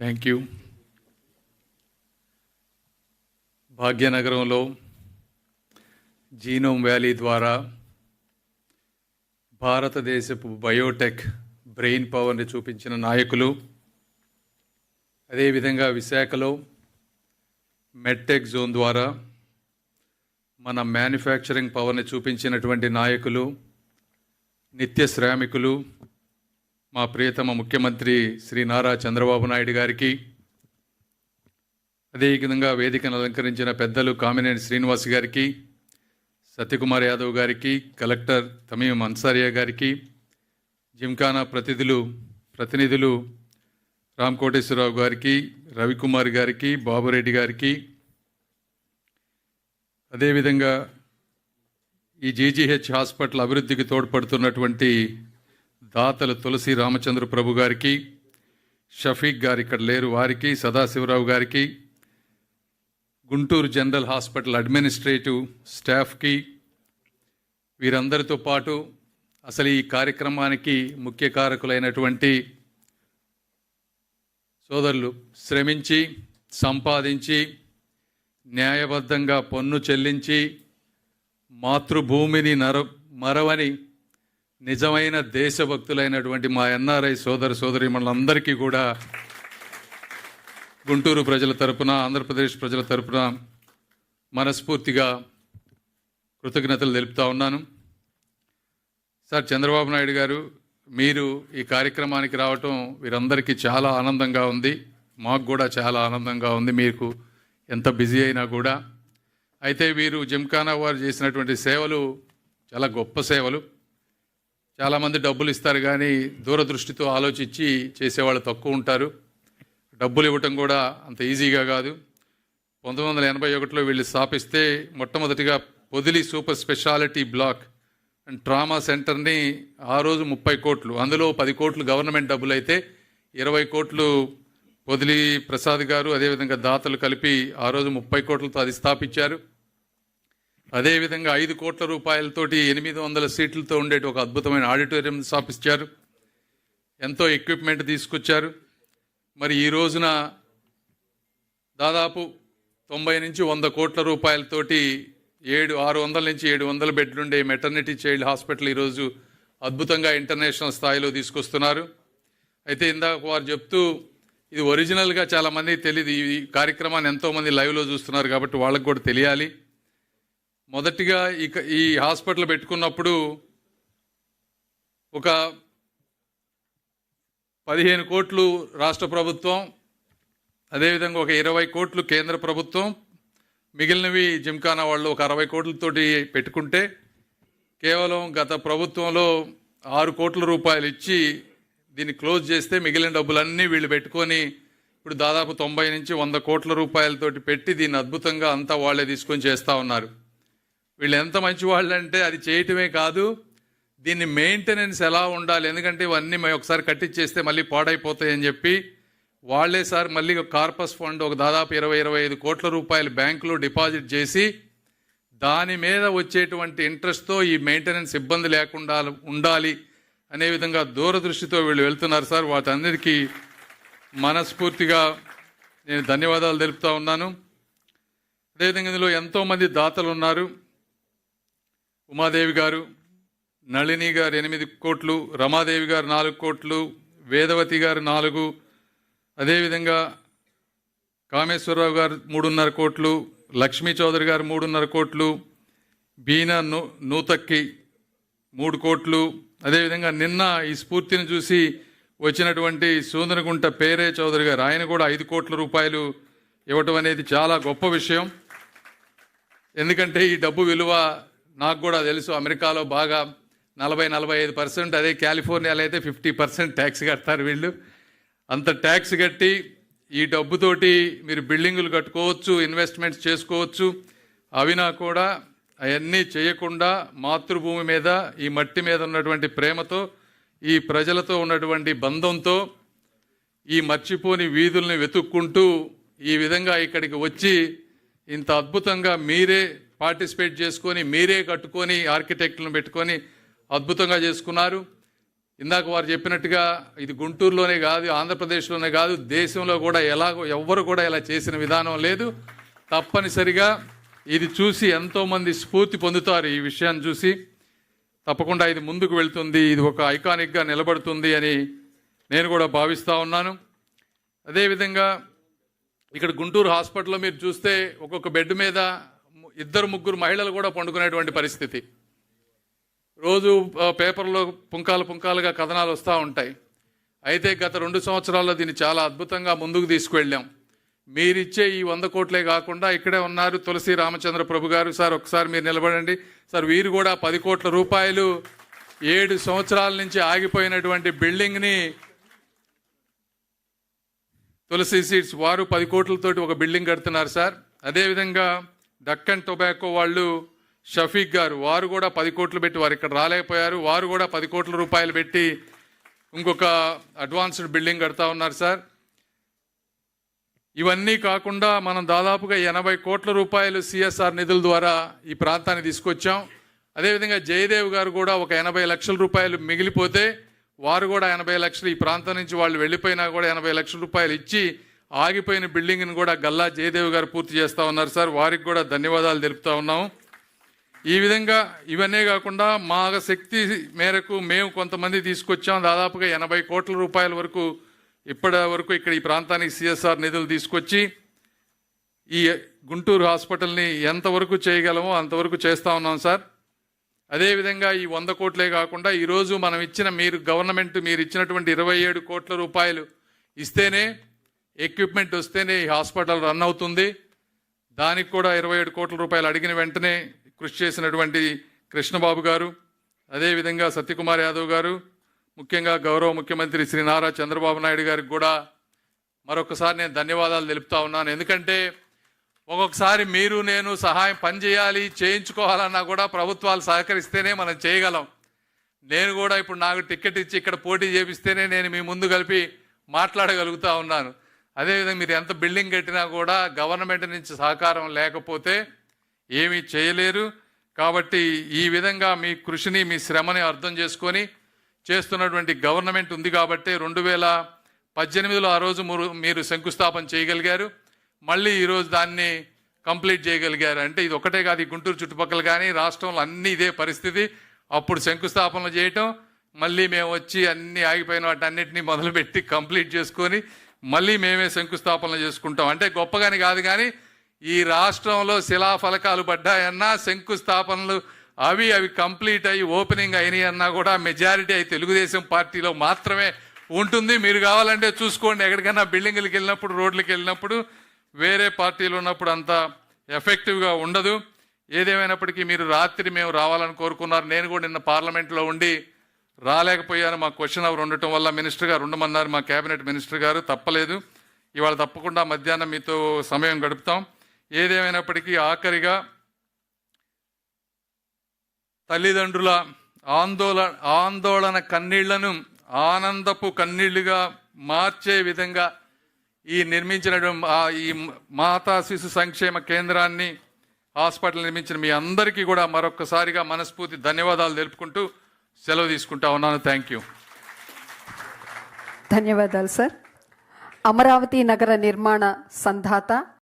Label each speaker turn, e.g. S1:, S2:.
S1: Thank you. భాగ్యనగరంలో genome valley ద్వారా భారతదేశపు బయోటెక్ బ్రెయిన్ పవర్ని చూపించిన నాయకులు, అదేవిధంగా విశాఖలో మెడ్టెక్ జోన్ ద్వారా మన మ్యానుఫ్యాక్చరింగ్ పవర్ని చూపించినటువంటి నాయకులు, నిత్య శ్రామికులు, మా ప్రియతమ ముఖ్యమంత్రి శ్రీ నారా చంద్రబాబు నాయుడు గారికి, అదేవిధంగా వేదికను అలంకరించిన పెద్దలు కామినేని శ్రీనివాస్ గారికి, సత్యకుమార్ యాదవ్ గారికి, కలెక్టర్ తమీం అన్సారియా గారికి, జిమ్ఖానా ప్రతినిధులు రామకోటేశ్వరరావు గారికి, రవికుమార్ గారికి, బాబురెడ్డి గారికి, అదేవిధంగా ఈ జీజీహెచ్ హాస్పిటల్ అభివృద్ధికి తోడ్పడుతున్నటువంటి దాతలు తులసి రామచంద్ర ప్రభు గారికి, షఫీక్ గారు ఇక్కడ లేరు వారికి, సదాశివరావు గారికి, గుంటూరు జనరల్ హాస్పిటల్ అడ్మినిస్ట్రేటివ్ స్టాఫ్కి, వీరందరితో పాటు అసలు ఈ కార్యక్రమానికి ముఖ్య కారకులైనటువంటి సోదరులు, శ్రమించి సంపాదించి న్యాయబద్ధంగా పన్ను చెల్లించి మాతృభూమిని మరవని నిజమైన దేశభక్తులైనటువంటి మా ఎన్ఆర్ఐ సోదరీమణులందరికీ కూడా గుంటూరు ప్రజల తరపున, ఆంధ్రప్రదేశ్ ప్రజల తరపున మనస్ఫూర్తిగా కృతజ్ఞతలు తెలుపుతా ఉన్నాను. సార్, చంద్రబాబు నాయుడు గారు, మీరు ఈ కార్యక్రమానికి రావటం వీరందరికీ చాలా ఆనందంగా ఉంది, మాకు కూడా చాలా ఆనందంగా ఉంది, మీకు ఎంత బిజీ అయినా కూడా. అయితే వీరు జిమ్ఖానా వారు చేసినటువంటి సేవలు చాలా గొప్ప సేవలు. చాలామంది డబ్బులు ఇస్తారు కానీ దూరదృష్టితో ఆలోచించి చేసేవాళ్ళు తక్కువ ఉంటారు. డబ్బులు ఇవ్వటం కూడా అంత ఈజీగా కాదు. 1981లో వీళ్ళు స్థాపిస్తే మొట్టమొదటిగా Podili super speciality block and trauma సెంటర్ని ఆ రోజు 30 కోట్లు, అందులో 10 కోట్లు గవర్నమెంట్ డబ్బులు అయితే 20 కోట్లు పొదిలి ప్రసాద్ గారు అదేవిధంగా దాతలు కలిపి ఆ రోజు 30 కోట్లతో అది స్థాపించారు. అదేవిధంగా 5 కోట్ల రూపాయలతోటి 800 సీట్లతో ఉండేటి ఒక అద్భుతమైన ఆడిటోరియం స్థాపించారు. ఎంతో ఎక్విప్మెంట్ తీసుకొచ్చారు. మరి ఈ రోజున దాదాపు 90 నుంచి 100 కోట్ల రూపాయలతోటి 600 నుంచి 700 బెడ్లుండే మెటర్నిటీ చైల్డ్ హాస్పిటల్ ఈరోజు అద్భుతంగా ఇంటర్నేషనల్ స్థాయిలో తీసుకొస్తున్నారు. అయితే ఇందాక వారు చెప్తూ ఇది ఒరిజినల్గా చాలామందికి తెలియదు. ఈ కార్యక్రమాన్ని ఎంతోమంది లైవ్లో చూస్తున్నారు కాబట్టి వాళ్ళకు కూడా తెలియాలి. మొదటిగా ఈ హాస్పిటల్ పెట్టుకున్నప్పుడు ఒక 15 కోట్లు రాష్ట్ర ప్రభుత్వం, అదేవిధంగా ఒక 20 కోట్లు కేంద్ర ప్రభుత్వం, మిగిలినవి జిమ్ఖానా వాళ్ళు ఒక 60 కోట్లతోటి పెట్టుకుంటే కేవలం గత ప్రభుత్వంలో 6 కోట్ల రూపాయలు ఇచ్చి దీన్ని క్లోజ్ చేస్తే మిగిలిన డబ్బులన్నీ వీళ్ళు పెట్టుకొని ఇప్పుడు దాదాపు 90 నుంచి 100 కోట్ల రూపాయలతోటి పెట్టి దీన్ని అద్భుతంగా అంతా వాళ్ళే తీసుకొని చేస్తూ ఉన్నారు. వీళ్ళు ఎంత మంచి వాళ్ళు అంటే అది చేయటమే కాదు, దీన్ని మెయింటెనెన్స్ ఎలా ఉండాలి, ఎందుకంటే ఇవన్నీ ఒకసారి కట్టించేస్తే మళ్ళీ పాడైపోతాయని చెప్పి వాళ్ళే సార్ మళ్ళీ కార్పస్ ఫండ్ ఒక దాదాపు 20-25 కోట్ల రూపాయలు బ్యాంకులో డిపాజిట్ చేసి దాని మీద వచ్చేటువంటి ఇంట్రెస్ట్తో ఈ మెయింటెనెన్స్ ఇబ్బంది లేకుండా ఉండాలి అనే విధంగా దూరదృష్టితో వీళ్ళు వెళ్తున్నారు సార్. వాటన్నిటికీ మనస్ఫూర్తిగా నేను ధన్యవాదాలు తెలుపుతా ఉన్నాను. అదేవిధంగా ఇందులో ఎంతోమంది దాతలు ఉన్నారు. ఉమాదేవి గారు, నళిని గారు 8 కోట్లు, రమాదేవి గారు 4 కోట్లు, వేదవతి గారు 4, అదేవిధంగా కామేశ్వరరావు గారు 3.5 కోట్లు, లక్ష్మీ చౌదరి గారు 3.5 కోట్లు, బీనా నూతక్కి 3 కోట్లు, అదేవిధంగా నిన్న ఈ స్ఫూర్తిని చూసి వచ్చినటువంటి సూదనగుంట పేరే చౌదరి గారు, ఆయన కూడా 5 కోట్ల రూపాయలు ఇవ్వటం అనేది చాలా గొప్ప విషయం. ఎందుకంటే ఈ డబ్బు విలువ నాకు కూడా తెలుసు. అమెరికాలో బాగా 40-45%, అదే కాలిఫోర్నియాలో అయితే 50% ట్యాక్స్ కడతారు వీళ్ళు. అంత ట్యాక్స్ కట్టి ఈ డబ్బుతోటి మీరు బిల్డింగులు కట్టుకోవచ్చు, ఇన్వెస్ట్మెంట్స్ చేసుకోవచ్చు. అవినా కూడా అవన్నీ చేయకుండా మాతృభూమి మీద, ఈ మట్టి మీద ఉన్నటువంటి ప్రేమతో, ఈ ప్రజలతో ఉన్నటువంటి బంధంతో ఈ మర్చిపోని వీధుల్ని వెతుక్కుంటూ ఈ విధంగా ఇక్కడికి వచ్చి ఇంత అద్భుతంగా మీరే పార్టిసిపేట్ చేసుకొని, మీరే కట్టుకొని, ఆర్కిటెక్ట్లను పెట్టుకొని అద్భుతంగా చేసుకున్నారు. ఇందాక వారు చెప్పినట్టుగా ఇది గుంటూరులోనే కాదు, ఆంధ్రప్రదేశ్లోనే కాదు, దేశంలో కూడా ఎవ్వరు కూడా ఇలా చేసిన విధానం లేదు. తప్పనిసరిగా ఇది చూసి ఎంతోమంది స్ఫూర్తి పొందుతారు. ఈ విషయాన్ని చూసి తప్పకుండా ఇది ముందుకు వెళ్తుంది, ఇది ఒక ఐకానిక్గా నిలబడుతుంది అని నేను కూడా భావిస్తూ ఉన్నాను. అదేవిధంగా ఇక్కడ గుంటూరు హాస్పిటల్లో మీరు చూస్తే ఒక్కొక్క బెడ్ మీద 2-3 మహిళలు కూడా పండుకునేటువంటి పరిస్థితి. రోజు పేపర్లో పుంకాలుగా కథనాలు వస్తూ ఉంటాయి. అయితే గత 2 సంవత్సరాల్లో దీన్ని చాలా అద్భుతంగా ముందుకు తీసుకువెళ్ళాం. మీరిచ్చే ఈ 100 కోట్లే కాకుండా ఇక్కడే ఉన్నారు తులసి రామచంద్ర ప్రభు గారు. సార్ ఒకసారి మీరు నిలబడండి సార్. వీరు కూడా 10 కోట్ల రూపాయలు 7 సంవత్సరాల నుంచి ఆగిపోయినటువంటి బిల్డింగ్ని తులసి సీడ్స్ వారు 10 కోట్లతోటి ఒక బిల్డింగ్ కడుతున్నారు సార్. అదేవిధంగా డక్కన్ టొబాకో వాళ్ళు షఫీక్ గారు, వారు కూడా 10 కోట్లు పెట్టి, వారు ఇక్కడ రాలేకపోయారు, వారు కూడా 10 కోట్ల రూపాయలు పెట్టి ఇంకొక అడ్వాన్స్డ్ బిల్డింగ్ కడతా ఉన్నారు సార్. ఇవన్నీ కాకుండా మనం దాదాపుగా 80 కోట్ల రూపాయలు సిఎస్ఆర్ నిధుల ద్వారా ఈ ప్రాంతాన్ని తీసుకొచ్చాం. అదేవిధంగా జయదేవ్ గారు కూడా ఒక 80 లక్షల రూపాయలు మిగిలిపోతే వారు కూడా 80 లక్షలు, ఈ ప్రాంతం నుంచి వాళ్ళు వెళ్ళిపోయినా కూడా 80 లక్షల రూపాయలు ఇచ్చి ఆగిపోయిన బిల్డింగ్ని కూడా గల్లా జయదేవ్ గారు పూర్తి చేస్తూ ఉన్నారు సార్. వారికి కూడా ధన్యవాదాలు తెలుపుతా ఉన్నాము. ఈ విధంగా ఇవన్నీ కాకుండా మా శక్తి మేరకు మేము కొంతమంది తీసుకొచ్చాం. దాదాపుగా 80 కోట్ల రూపాయల వరకు ఇప్పటి వరకు ఇక్కడ ఈ ప్రాంతానికి సిఎస్ఆర్ నిధులు తీసుకొచ్చి ఈ గుంటూరు హాస్పిటల్ని ఎంతవరకు చేయగలమో అంతవరకు చేస్తూ ఉన్నాం సార్. అదేవిధంగా ఈ 100 కోట్లే కాకుండా ఈరోజు మనం ఇచ్చిన గవర్నమెంట్ మీరు ఇచ్చినటువంటి 27 కోట్ల రూపాయలు ఇస్తేనే, ఎక్విప్మెంట్ వస్తేనే ఈ హాస్పిటల్ రన్ అవుతుంది. దానికి కూడా 27 కోట్ల రూపాయలు అడిగిన వెంటనే కృషి చేసినటువంటి కృష్ణబాబు గారు, అదేవిధంగా సత్యకుమార్ యాదవ్ గారు, ముఖ్యంగా గౌరవ ముఖ్యమంత్రి శ్రీ నారా చంద్రబాబు నాయుడు గారికి కూడా మరొకసారి నేను ధన్యవాదాలు తెలుపుతా ఉన్నాను. ఎందుకంటే ఒక్కొక్కసారి మీరు నేను సహాయం పని చేయాలి, చేయించుకోవాలన్నా కూడా ప్రభుత్వాలు సహకరిస్తేనే మనం చేయగలం. నేను కూడా ఇప్పుడు నాకు టికెట్ ఇచ్చి ఇక్కడ పోటీ చేపిస్తేనే నేను మీ ముందు కలిపి మాట్లాడగలుగుతా ఉన్నాను. అదేవిధంగా మీరు ఎంత బిల్డింగ్ కట్టినా కూడా గవర్నమెంట్ నుంచి సహకారం లేకపోతే ఏమీ చేయలేరు. కాబట్టి ఈ విధంగా మీ కృషిని, మీ శ్రమని అర్థం చేసుకొని చేస్తున్నటువంటి గవర్నమెంట్ ఉంది కాబట్టి 2018లో ఆ రోజు మీరు శంకుస్థాపన చేయగలిగారు. మళ్ళీ ఈరోజు దాన్ని కంప్లీట్ చేయగలిగారు. అంటే ఇది ఒకటే కాదు, ఈ గుంటూరు చుట్టుపక్కల కానీ రాష్ట్రంలో అన్నీ ఇదే పరిస్థితి. అప్పుడు శంకుస్థాపనలు చేయటం, మళ్ళీ మేము వచ్చి అన్నీ ఆగిపోయిన వాటన్నిటినీ మొదలుపెట్టి కంప్లీట్ చేసుకొని మళ్ళీ మేమే శంకుస్థాపనలు చేసుకుంటాం. అంటే గొప్పగాని కాదు, కానీ ఈ రాష్ట్రంలో శిలాఫలకాలు పడ్డాయన్నా, శంకుస్థాపనలు అవి కంప్లీట్ అయ్యి ఓపెనింగ్ అయినాయి అన్నా కూడా మెజారిటీ అయి తెలుగుదేశం పార్టీలో మాత్రమే ఉంటుంది. మీరు కావాలంటే చూసుకోండి, ఎక్కడికైనా బిల్డింగ్లకు వెళ్ళినప్పుడు, రోడ్లకు వెళ్ళినప్పుడు, వేరే పార్టీలు ఉన్నప్పుడు అంత ఎఫెక్టివ్గా ఉండదు. ఏదేమైనప్పటికీ మీరు రాత్రి మేము రావాలని కోరుకున్నారు. నేను కూడా నిన్న పార్లమెంట్లో ఉండి రాలేకపోయాను. మా క్వశ్చన్ అవర్ ఉండటం వల్ల మినిస్టర్ గారు ఉండమన్నారు, మా కేబినెట్ మినిస్టర్ గారు. తప్పలేదు, ఇవాళ తప్పకుండా మధ్యాహ్నం మీతో సమయం గడుపుతాం. ఏదేమైనప్పటికీ ఆఖరిగా తల్లిదండ్రుల ఆందోళన కన్నీళ్లను ఆనందపు కన్నీళ్లుగా మార్చే విధంగా ఈ నిర్మించినటువంటి ఈ మాతా శిశు సంక్షేమ కేంద్రాన్ని, హాస్పిటల్ నిర్మించిన మీ అందరికీ కూడా మరొక్కసారిగా మనస్ఫూర్తి ధన్యవాదాలు తెలుపుకుంటూ సెలవు తీసుకుంటా ఉన్నాను. Thank you.
S2: ధన్యవాదాలు సార్. అమరావతి నగర నిర్మాణ సంధాత